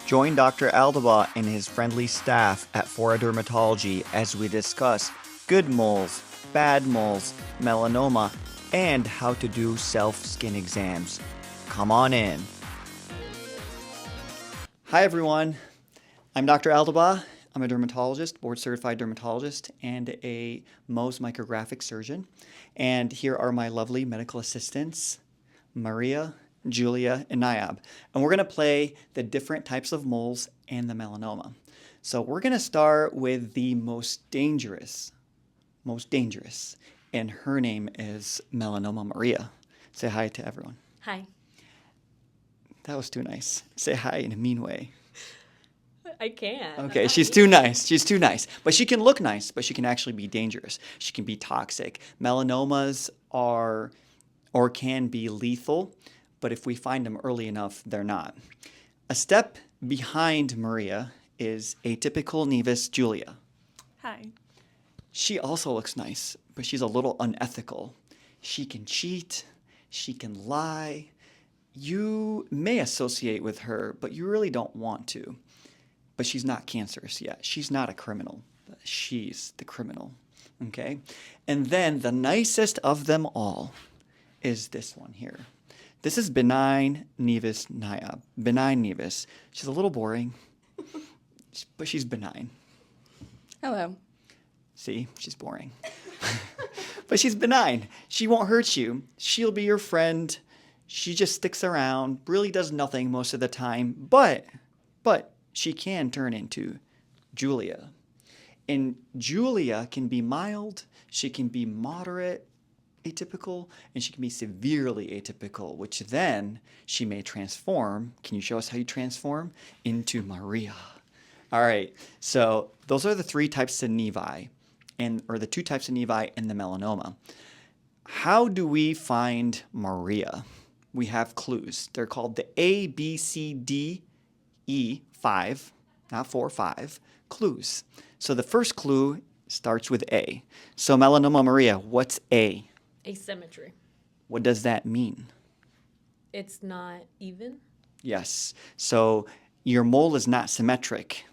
Join Dr. Aldaba and his friendly staff at Fora Dermatology as we discuss good moles, bad moles, melanoma, and how to do self-skin exams. Come on in. Hi everyone, I'm Dr. Aldaba. I'm a dermatologist, board-certified dermatologist, and a Mohs micrographic surgeon. And here are my lovely medical assistants, Maria, Julia, and Nayab. And we're going to play the different types of moles and the melanoma. So we're going to start with the most dangerous, and her name is Melanoma Maria. Say hi to everyone. Hi. That was too nice. Say hi in a mean way. I can't. Okay, she's too nice. She's too nice. But she can look nice, but she can actually be dangerous. She can be toxic. Melanomas are or can be lethal, but if we find them early enough, they're not. A step behind Maria is atypical nevus Julia. Hi. She also looks nice, but she's a little unethical. She can cheat. She can lie. You may associate with her, but you really don't want to. But she's not cancerous yet. She's not a criminal. She's the criminal, okay? And then the nicest of them all is this one here. This is benign nevus Nayab. Benign nevus. She's a little boring, but she's benign. Hello. See, she's boring. But she's benign. She won't hurt you. She'll be your friend. She just sticks around, really does nothing most of the time, but she can turn into Julia. And Julia can be mild, she can be moderate atypical, and she can be severely atypical, which then she may transform. Can you show us how you transform? Into Maria. All right, so those are the three types of nevi, or the two types of nevi and the melanoma. How do we find Maria? We have clues. They're called the A, B, C, D, E, 5, not 4, 5, clues. So the first clue starts with A. So melanoma Maria, what's A? Asymmetry. What does that mean? It's not even. Yes. So your mole is not symmetric.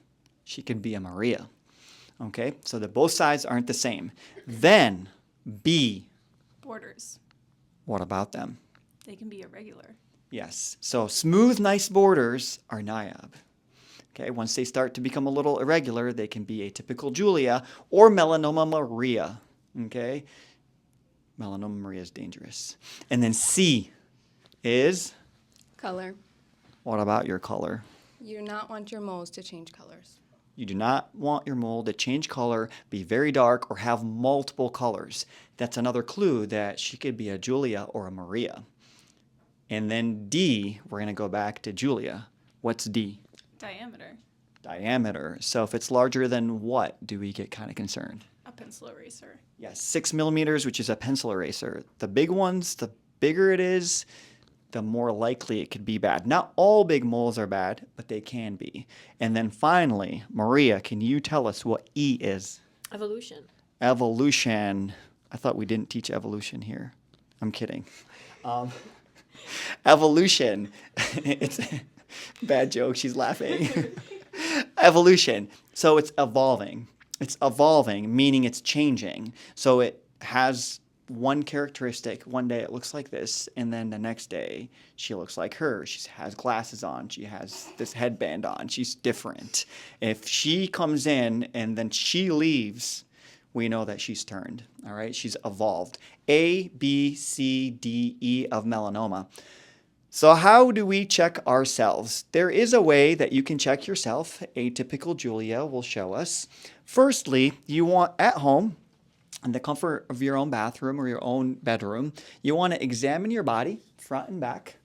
She could be a Maria. Okay? So that both sides aren't the same. Then B. Borders. What about them? They can be irregular. Yes. So smooth, nice borders are Nayab. Okay, once they start to become a little irregular, they can be atypical Julia or melanoma Maria. Okay? Melanoma Maria is dangerous. And then C is? Color. What about your color? You do not want your moles to change colors. You do not want your mole to change color, be very dark, or have multiple colors. That's another clue that she could be a Julia or a Maria. And then D, we're going to go back to Julia. What's D? Diameter. Diameter. So if it's larger than what do we get kind of concerned? A pencil eraser. Yes, 6 millimeters, which is a pencil eraser. The big ones, the bigger it is, the more likely it could be bad. Not all big moles are bad, but they can be. And then finally, Maria, can you tell us what E is? Evolution. Evolution. I thought we didn't teach evolution here. I'm kidding. Evolution. It's bad joke. She's laughing. Evolution. So it's evolving. It's evolving, meaning it's changing. So it has one characteristic. One day it looks like this, and then the next day she looks like her. She has glasses on. She has this headband on. She's different. If she comes in and then she leaves, we know that she's turned. All right? She's evolved. A, B, C, D, E of melanoma. So how do we check ourselves? There is a way that you can check yourself. Atypical Julia will show us. Firstly, you want at home, in the comfort of your own bathroom or your own bedroom, you want to examine your body front and back.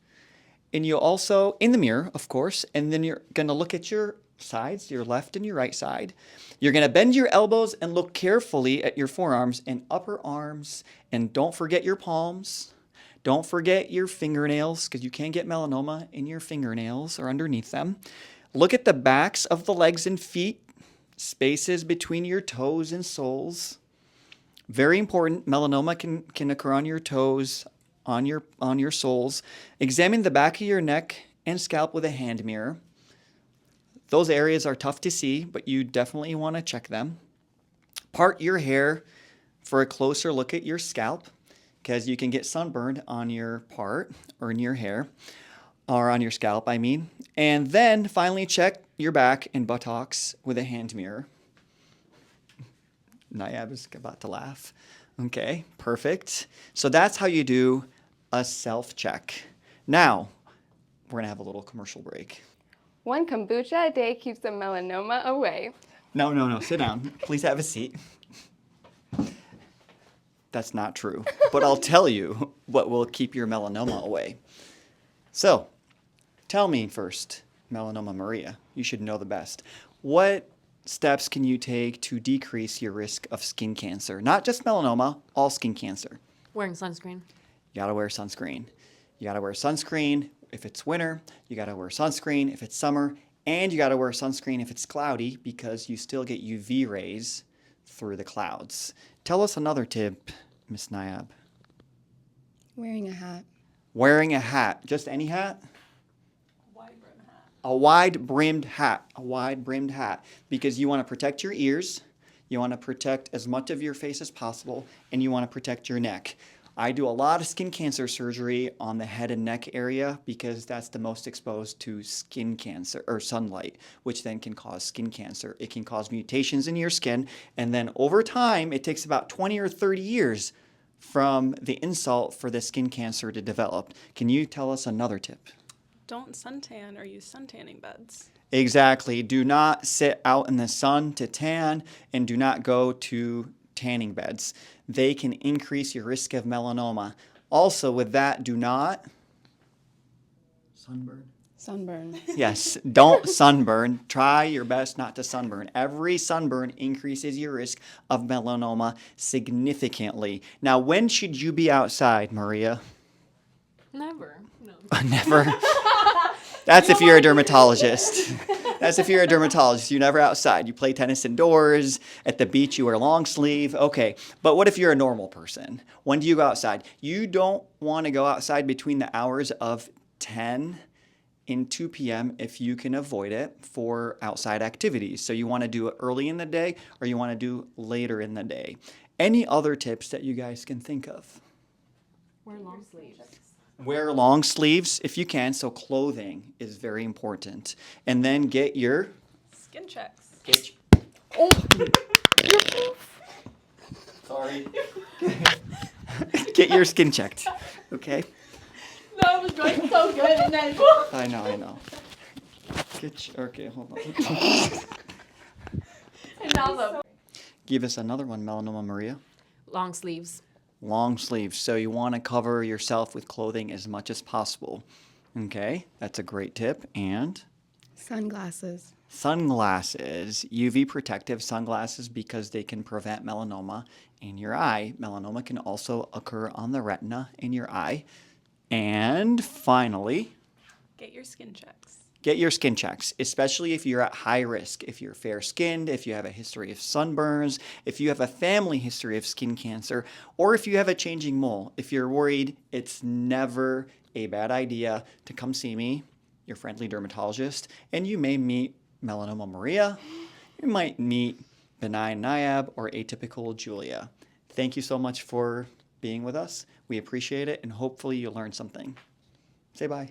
And you also, in the mirror, of course, and then you're going to look at your sides, your left and your right side. You're going to bend your elbows and look carefully at your forearms and upper arms. And don't forget your palms. Don't forget your fingernails, because you can get melanoma in your fingernails or underneath them. Look at the backs of the legs and feet, spaces between your toes and soles. Very important. Melanoma can occur on your toes, on your soles. Examine the back of your neck and scalp with a hand mirror. Those areas are tough to see, but you definitely want to check them. Part your hair for a closer look at your scalp because you can get sunburned on your part or in your hair or on your scalp, I mean. And then finally check your back and buttocks with a hand mirror. Nayab is about to laugh. Okay, perfect. So that's how you do a self-check. Now, we're going to have a little commercial break. 1 kombucha a day keeps the melanoma away. No. Sit down. Please have a seat. That's not true. But I'll tell you what will keep your melanoma away. So, tell me first, Melanoma Maria. You should know the best. What steps can you take to decrease your risk of skin cancer? Not just melanoma, all skin cancer. Wearing sunscreen. You gotta wear sunscreen. You gotta wear sunscreen if it's winter. You gotta wear sunscreen if it's summer. And you gotta wear sunscreen if it's cloudy because you still get UV rays through the clouds. Tell us another tip, Miss Nayab. Wearing a hat. Wearing a hat. Just any hat? Wide brim hat. A wide-brimmed hat. A wide-brimmed hat. Because you want to protect your ears, you want to protect as much of your face as possible, and you want to protect your neck. I do a lot of skin cancer surgery on the head and neck area because that's the most exposed to skin cancer or sunlight, which then can cause skin cancer. It can cause mutations in your skin, and then over time, it takes about 20 or 30 years from the insult for the skin cancer to develop. Can you tell us another tip? Don't suntan or use sun tanning beds. Exactly. Do not sit out in the sun to tan, and do not go to tanning beds. They can increase your risk of melanoma. Also, with that, do not sunburn. Sunburn. Yes, don't sunburn. Try your best not to sunburn. Every sunburn increases your risk of melanoma significantly. Now, when should you be outside, Maria? Never. No. Never. That's if you're a dermatologist. That's if you're a dermatologist. You're never outside. You play tennis indoors. At the beach, you wear long sleeve. Okay. But what if you're a normal person? When do you go outside? You don't want to go outside between the hours of 10 and 2 p.m. if you can avoid it for outside activities. So you want to do it early in the day or you want to do later in the day. Any other tips that you guys can think of? Wear long sleeves. Wear long sleeves if you can, so clothing is very important. And then get your... Skin checks. Oh! Sorry. Get your skin checked, okay? That was going so good, and then... I know. Okay, hold on. and now the... Give us another one, Melanoma Maria. Long sleeves. Long sleeves. So you want to cover yourself with clothing as much as possible. Okay, that's a great tip. And? Sunglasses. Sunglasses. UV protective sunglasses because they can prevent melanoma in your eye. Melanoma can also occur on the retina in your eye. And finally, Get your skin checks. get your skin checks, especially if you're at high risk, if you're fair-skinned, if you have a history of sunburns, if you have a family history of skin cancer, or if you have a changing mole. If you're worried, it's never a bad idea to come see me, your friendly dermatologist, and you may meet Melanoma Maria, you might meet benign Nayab or atypical Julia. Thank you so much for being with us. We appreciate it, and hopefully you learned something. Say bye.